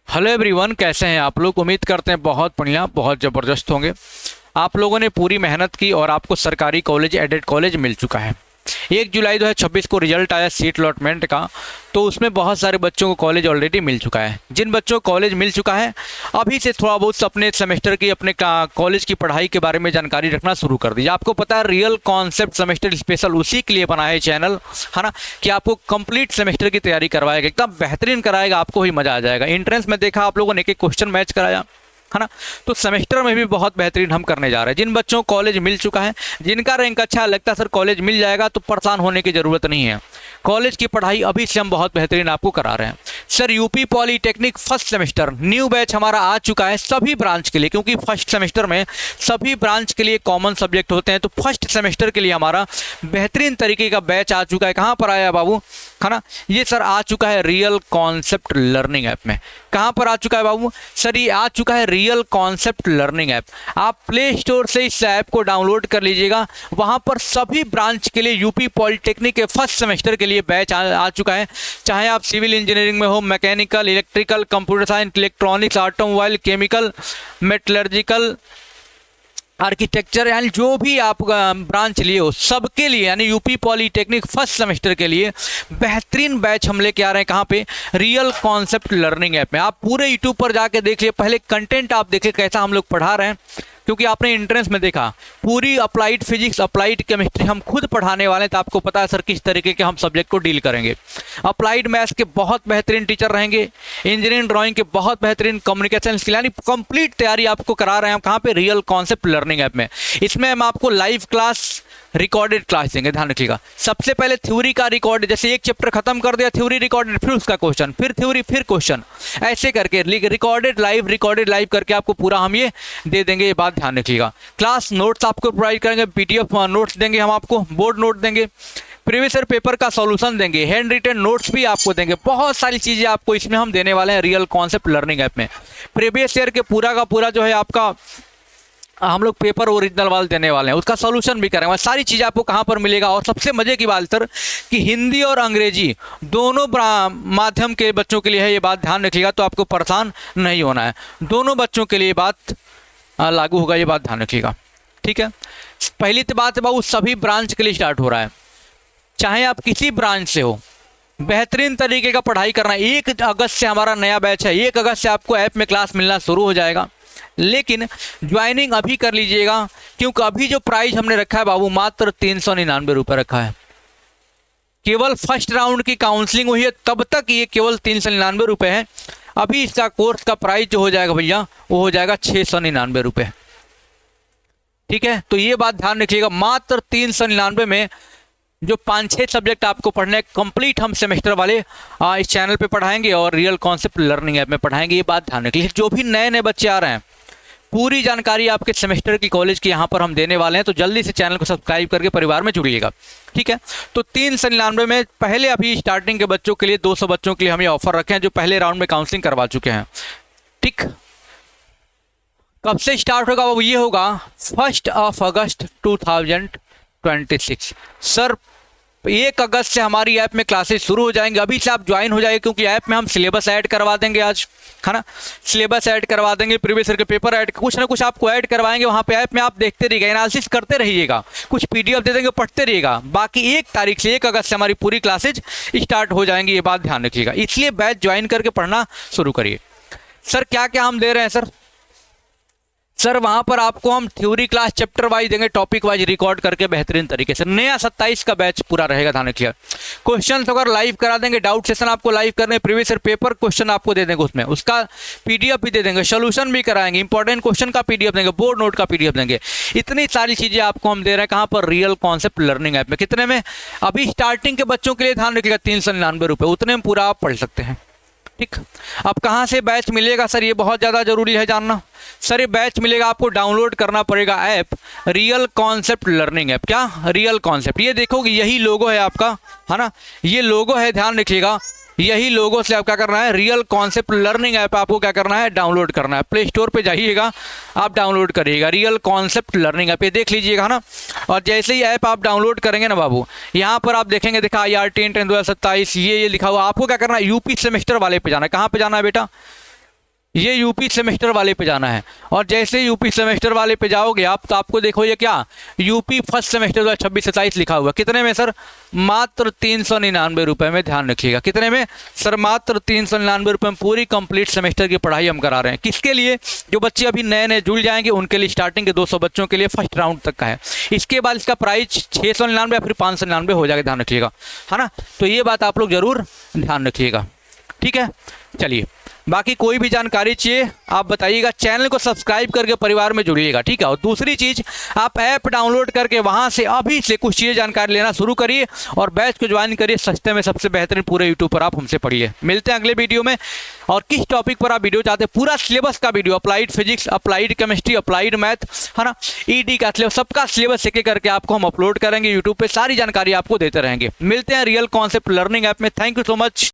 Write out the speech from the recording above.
Hello everyone, कैसे हैं आप लोग। उम्मीद करते हैं बहुत बढ़िया, बहुत ज़बरदस्त होंगे। आप लोगों ने पूरी मेहनत की और आपको सरकारी कॉलेज, एडेड कॉलेज मिल चुका है। 1 जुलाई 2026 को रिजल्ट आया सीट अलॉटमेंट का, तो उसमें बहुत सारे बच्चों को कॉलेज ऑलरेडी मिल चुका है। जिन बच्चों को कॉलेज मिल चुका है, अभी से थोड़ा बहुत अपने सेमेस्टर की, अपने कॉलेज की पढ़ाई के बारे में जानकारी रखना शुरू कर दीजिए। आपको पता है रियल कॉन्सेप्ट सेमेस्टर स्पेशल उसी के लिए बना है चैनल, है ना, कि आपको कंप्लीट सेमेस्टर की तैयारी करवाएगा, एकदम बेहतरीन कराएगा, आपको ही मज़ा आ जाएगा। एंट्रेंस में देखा आप लोगों ने एक एक क्वेश्चन मैच कराया, है ना। तो सेमेस्टर में भी बहुत बेहतरीन हम करने जा रहे हैं। जिन बच्चों को कॉलेज मिल चुका है, जिनका रैंक अच्छा लगता है सर कॉलेज मिल जाएगा, तो परेशान होने की ज़रूरत नहीं है। कॉलेज की पढ़ाई अभी से हम बहुत बेहतरीन आपको करा रहे हैं। Sir UP polytechnic first semester new batch हमारा आ चुका है सभी ब्रांच के लिए, क्योंकि फर्स्ट सेमेस्टर में सभी ब्रांच के लिए कॉमन सब्जेक्ट होते हैं। तो फर्स्ट सेमेस्टर के लिए हमारा बेहतरीन तरीके का बैच आ चुका है। कहाँ पर आया बाबू, है ना, ये सर आ चुका है रियल कॉन्सेप्ट लर्निंग ऐप में। कहाँ पर आ चुका है बाबू, सर ये आ चुका है रियल कॉन्सेप्ट लर्निंग ऐप। आप प्ले स्टोर से इस ऐप को डाउनलोड कर लीजिएगा। वहाँ पर सभी ब्रांच के लिए यूपी पॉलीटेक्निक के फर्स्ट सेमेस्टर के लिए बैच आ चुका है। चाहे आप सिविल इंजीनियरिंग में हो, mechanical, electrical, computer science, electronics, automobile, chemical, metallurgical, architecture, यानी जो भी आप ब्रांच लिए हो सबके लिए, यानी यूपी पॉलीटेक्निक फर्स्ट सेमेस्टर के लिए बेहतरीन बैच हम लेके आ रहे हैं। कहाँ पे, रियल कॉन्सेप्ट लर्निंग ऐप में। आप पूरे यूट्यूब पर जाके देख लिए, पहले कंटेंट आप देखिए कैसा हम लोग पढ़ा रहे हैं, क्योंकि आपने एंट्रेंस में देखा पूरी अप्लाइड फिजिक्स, अप्लाइड केमिस्ट्री हम खुद पढ़ाने वाले हैं। तो आपको पता है सर किस तरीके के हम सब्जेक्ट को डील करेंगे। अप्लाइड मैथ्स के बहुत बेहतरीन टीचर रहेंगे, इंजीनियरिंग ड्राइंग के बहुत बेहतरीन, कम्युनिकेशन स्किल, यानी कंप्लीट तैयारी आपको करा रहे हैं हम। कहाँ पे, रियल कॉन्सेप्ट लर्निंग ऐप में। इसमें हम आपको लाइव क्लास, रिकॉर्डेड क्लास देंगे, ध्यान रखिएगा। सबसे पहले थ्योरी का रिकॉर्ड, जैसे एक चैप्टर खत्म कर दिया, थ्योरी रिकॉर्डेड, फिर उसका क्वेश्चन, फिर थ्योरी, फिर क्वेश्चन, ऐसे करके रिकॉर्डेड लाइव करके आपको पूरा हम ये दे देंगे। ये बात ध्यान रखिएगा। क्लास नोट्स आपको प्रोवाइड करेंगे, पीडीएफ नोट्स देंगे हम आपको, बोर्ड नोट देंगे, प्रीवियस ईयर पेपर का सॉल्यूशन देंगे, हैंड रिटन नोट्स भी आपको देंगे। बहुत सारी चीज़ें आपको इसमें हम देने वाले हैं रियल कॉन्सेप्ट लर्निंग ऐप में। प्रीवियस ईयर के पूरा का पूरा जो है आपका हम लोग पेपर ओरिजिनल वाले देने वाले हैं, उसका सॉल्यूशन भी करेंगे। सारी चीज़ें आपको कहाँ पर मिलेगा। और सबसे मज़े की बात सर कि हिंदी और अंग्रेजी दोनों माध्यम के बच्चों के लिए है, ये बात ध्यान रखिएगा। तो आपको परेशान नहीं होना है, दोनों बच्चों के लिए बात लागू होगा, ये बात ध्यान रखिएगा, ठीक है। पहली तो बात है बाबू, सभी ब्रांच के लिए स्टार्ट हो रहा है, चाहे आप किसी ब्रांच से हो, बेहतरीन तरीके का पढ़ाई करना है। 1 अगस्त से हमारा नया बैच है, 1 अगस्त से आपको ऐप में क्लास मिलना शुरू हो जाएगा। लेकिन ज्वाइनिंग अभी कर लीजिएगा, क्योंकि अभी जो प्राइस हमने रखा है बाबू मात्र 399 रुपये रखा है। केवल फर्स्ट राउंड की काउंसलिंग हुई है, तब तक ये केवल 399 रुपये है। अभी इसका कोर्स का प्राइस जो हो जाएगा भैया, वो हो जाएगा 699 रुपये, ठीक है। तो ये बात ध्यान रखिएगा, मात्र 399 में जो 5-6 सब्जेक्ट आपको पढ़ने कंप्लीट हम सेमेस्टर वाले इस चैनल पे पढ़ाएंगे और रियल कॉन्सेप्ट लर्निंग ऐप में पढ़ाएंगे। ये बात ध्यान रखिए। जो भी नए नए बच्चे आ रहे हैं, पूरी जानकारी आपके सेमेस्टर की कॉलेज की यहाँ पर हम देने वाले हैं। तो जल्दी से चैनल को सब्सक्राइब करके परिवार में जुड़िएगा, ठीक है। तो 399 में पहले अभी स्टार्टिंग के बच्चों के लिए 200 बच्चों के लिए हम ये ऑफर रखे हैं, जो पहले राउंड में काउंसलिंग करवा चुके हैं, ठीक। कब से स्टार्ट होगा वो, ये होगा 1 अगस्त 2026। सर 1 अगस्त से हमारी ऐप में क्लासेस शुरू हो जाएंगे। अभी से आप ज्वाइन हो जाएंगे, क्योंकि ऐप में हम सिलेबस ऐड करवा देंगे आज, है ना। सिलेबस ऐड करवा देंगे, प्रीवियस ईयर के पेपर ऐड, कुछ ना कुछ आपको ऐड करवाएंगे। वहाँ पे ऐप में आप देखते रहिएगा, एनालिसिस करते रहिएगा, कुछ पीडीएफ दे देंगे, पढ़ते रहिएगा। बाकी 1 तारीख से 1 अगस्त से हमारी पूरी क्लासेज स्टार्ट हो जाएंगी, ये बात ध्यान रखिएगा। इसलिए बैच ज्वाइन करके पढ़ना शुरू करिए। सर क्या क्या हम दे रहे हैं सर वहाँ पर आपको हम थ्योरी क्लास चैप्टर वाइज देंगे, टॉपिक वाइज रिकॉर्ड करके बेहतरीन तरीके से। नया 27 का बैच पूरा रहेगा, ध्यान रखिएगा। क्वेश्चन अगर लाइव करा देंगे, डाउट सेशन आपको लाइव करने, प्रीवियस ईयर पेपर क्वेश्चन आपको दे देंगे, उसमें उसका पीडीएफ भी दे देंगे, सोल्यूशन भी कराएंगे, इंपॉर्टेंट क्वेश्चन का पीडीएफ देंगे, बोर्ड नोट का पीडीएफ देंगे। इतनी सारी चीज़ें आपको हम दे रहे हैं। कहाँ पर, रियल कॉन्सेप्ट लर्निंग ऐप में। कितने में, अभी स्टार्टिंग के बच्चों के लिए ध्यान रखिएगा 399 रुपये, उतने में पूरा आप पढ़ सकते हैं, ठीक। अब कहाँ से बैच मिलेगा सर, ये बहुत ज़्यादा ज़रूरी है जानना। सर ये बैच मिलेगा आपको, डाउनलोड करना पड़ेगा app real concept learning app. क्या, रियल कॉन्सेप्ट, ये देखोगे यही लोगो है आपका, है ना, ये लोगो है, ध्यान रखिएगा। यही लोगों से आप क्या करना है, रियल कॉन्सेप्ट लर्निंग ऐप आपको क्या करना है, डाउनलोड करना है। प्ले स्टोर पे जाइएगा, आप डाउनलोड करिएगा रियल कॉन्सेप्ट लर्निंग ऐप, ये देख लीजिएगा ना। और जैसे ही ऐप आप डाउनलोड करेंगे ना बाबू, यहाँ पर आप देखेंगे, देखा IRT 10/2027 ये लिखा हुआ। आपको क्या करना है, यूपी सेमेस्टर वाले पे जाना है। कहाँ पे जाना है बेटा, ये यूपी सेमेस्टर वाले पे जाना है। और जैसे यूपी सेमेस्टर वाले पे जाओगे आप, तो आपको देखो ये क्या, यूपी फर्स्ट सेमेस्टर 2026-27 लिखा हुआ। कितने में सर? मात्र 399 रुपये में। ध्यान रखिएगा, कितने में सर? मात्र 399 रुपये में पूरी कंप्लीट सेमेस्टर की पढ़ाई हम करा रहे हैं। किसके लिए? जो बच्चे अभी नए नए जुड़ जाएंगे उनके लिए, स्टार्टिंग के 200 बच्चों के लिए फर्स्ट राउंड तक का है। इसके बाद इसका प्राइस 699 या फिर 599 हो जाएगा। ध्यान रखिएगा, है ना। तो ये बात आप लोग जरूर ध्यान रखिएगा, ठीक है। चलिए, बाकी कोई भी जानकारी चाहिए आप बताइएगा। चैनल को सब्सक्राइब करके परिवार में जुड़िएगा, ठीक है। और दूसरी चीज़, आप ऐप डाउनलोड करके वहां से अभी से कुछ चीज़ें जानकारी लेना शुरू करिए और बैच को ज्वाइन करिए। सस्ते में सबसे बेहतरीन पूरे यूट्यूब पर आप हमसे पढ़िए। मिलते हैं अगले वीडियो में। और किस टॉपिक पर आप वीडियो चाहते हैं, पूरा सिलेबस का video, applied physics, applied chemistry, applied math, है ना, ईडी का सिलेबस, सबका सिलेबस एक एक करके आपको हम अपलोड करेंगे यूट्यूब पे। सारी जानकारी आपको देते रहेंगे। मिलते हैं रियल कॉन्सेप्ट लर्निंग ऐप में। Thank you so much.